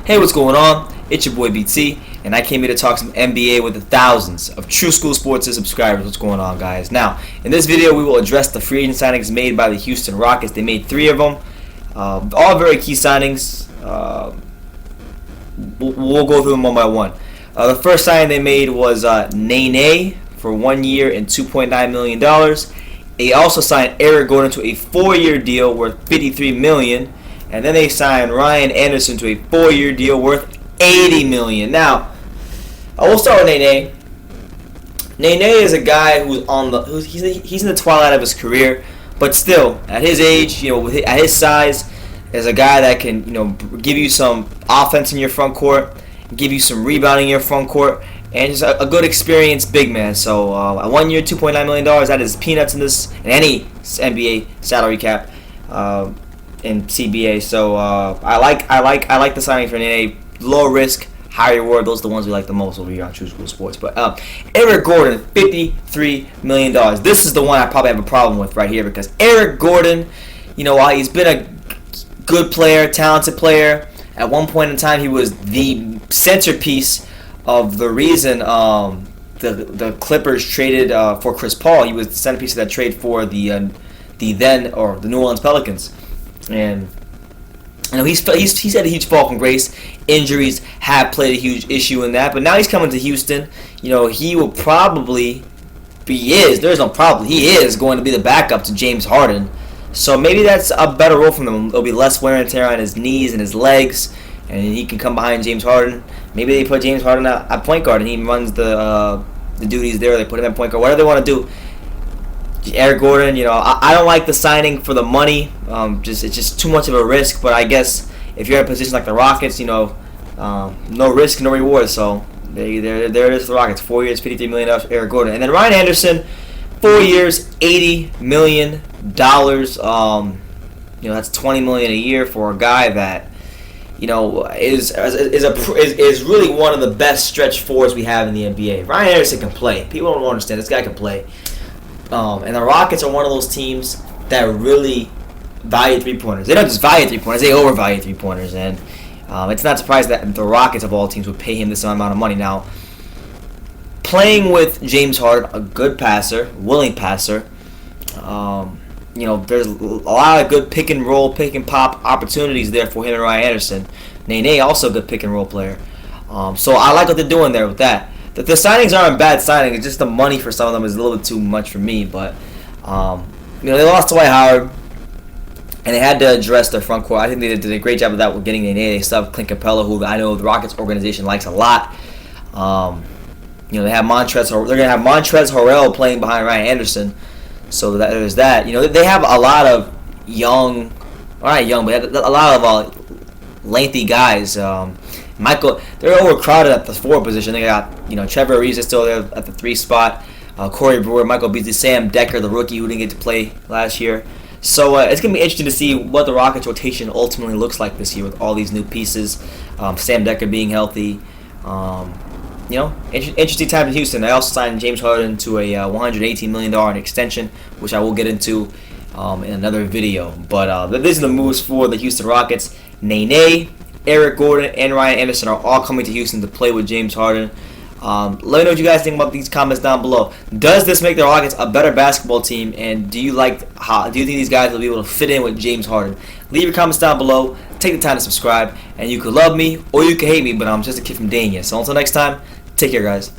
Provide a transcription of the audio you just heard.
Hey, what's going on? It's your boy BT, and I came here to talk some NBA with the thousands of True School Sports subscribers. What's going on, guys? Now, in this video, we will address the free agent signings made by the Houston Rockets. They made 3 of them, all very key signings. We'll go through them one by one. The first signing they made was Nene for 1 year and $2.9 million. They also signed Eric Gordon to a 4-year deal worth $53 million. And then they signed Ryan Anderson to a 4-year deal worth $80 million. Now, I will start with Nene. Nene is a guy he's in the twilight of his career, but still, at his age, at his size, is a guy that can, give you some offense in your front court, give you some rebounding in your front court, and just a good experienced big man. So, at 1 year, $2.9 million, that is peanuts in any NBA salary cap. In CBA, so I like the signing for Nene. Low risk, high reward. Those are the ones we like the most over here on True School Sports. But Eric Gordon, $53 million. This is the one I probably have a problem with right here, because Eric Gordon, while he's been a good player, talented player, at one point in time he was the centerpiece of the reason the Clippers traded for Chris Paul. He was the centerpiece of that trade for the New Orleans Pelicans. And he's had a huge fall from grace. Injuries have played a huge issue in that, but now he's coming to Houston. He will probably he is going to be the backup to James Harden. So maybe that's a better role for him. There'll be less wear and tear on his knees and his legs, and he can come behind James Harden. Maybe they put James Harden at point guard and he runs the duties there. They put him at point guard. Whatever they want to do. Eric Gordon, I don't like the signing for the money. It's just too much of a risk. But I guess if you're in a position like the Rockets, no risk, no reward. So there it is for the Rockets. 4 years, $53 million for Eric Gordon. And then Ryan Anderson, 4 years, $80 million. That's $20 million a year for a guy that is really one of the best stretch fours we have in the NBA. Ryan Anderson can play. People don't understand this guy can play. And the Rockets are one of those teams that really value three-pointers. They don't just value three-pointers, they overvalue three-pointers. And it's not surprising that the Rockets, of all teams, would pay him this amount of money. Now, playing with James Harden, a good passer, willing passer, there's a lot of good pick-and-roll, pick-and-pop opportunities there for him and Ryan Anderson. Nene, also a good pick-and-roll player. So I like what they're doing there with that. The signings aren't bad signings. It's just the money for some of them is a little bit too much for me. But they lost Dwight Howard, and they had to address their front court. I think they did a great job of that with getting Nene. They still have Clint Capella, who I know the Rockets organization likes a lot. They have Montrezl. They're gonna have Montrezl Harrell playing behind Ryan Anderson. So there's that. They have a lot of young, not young, but a lot of lengthy guys. They're overcrowded at the 4 position. They got, Trevor Ariza is still there at the 3 spot. Corey Brewer, Michael Beasley, Sam Decker, the rookie who didn't get to play last year. So it's going to be interesting to see what the Rockets rotation ultimately looks like this year with all these new pieces. Sam Decker being healthy. Interesting time in Houston. They also signed James Harden to a $118 million extension, which I will get into in another video. But these are the moves for the Houston Rockets. Nene, Eric Gordon, and Ryan Anderson are all coming to Houston to play with James Harden. Let me know what you guys think about these comments down below. Does this make the Rockets a better basketball team? And do you think these guys will be able to fit in with James Harden? Leave your comments down below. Take the time to subscribe. And you could love me or you could hate me, but I'm just a kid from Dania. So until next time, take care, guys.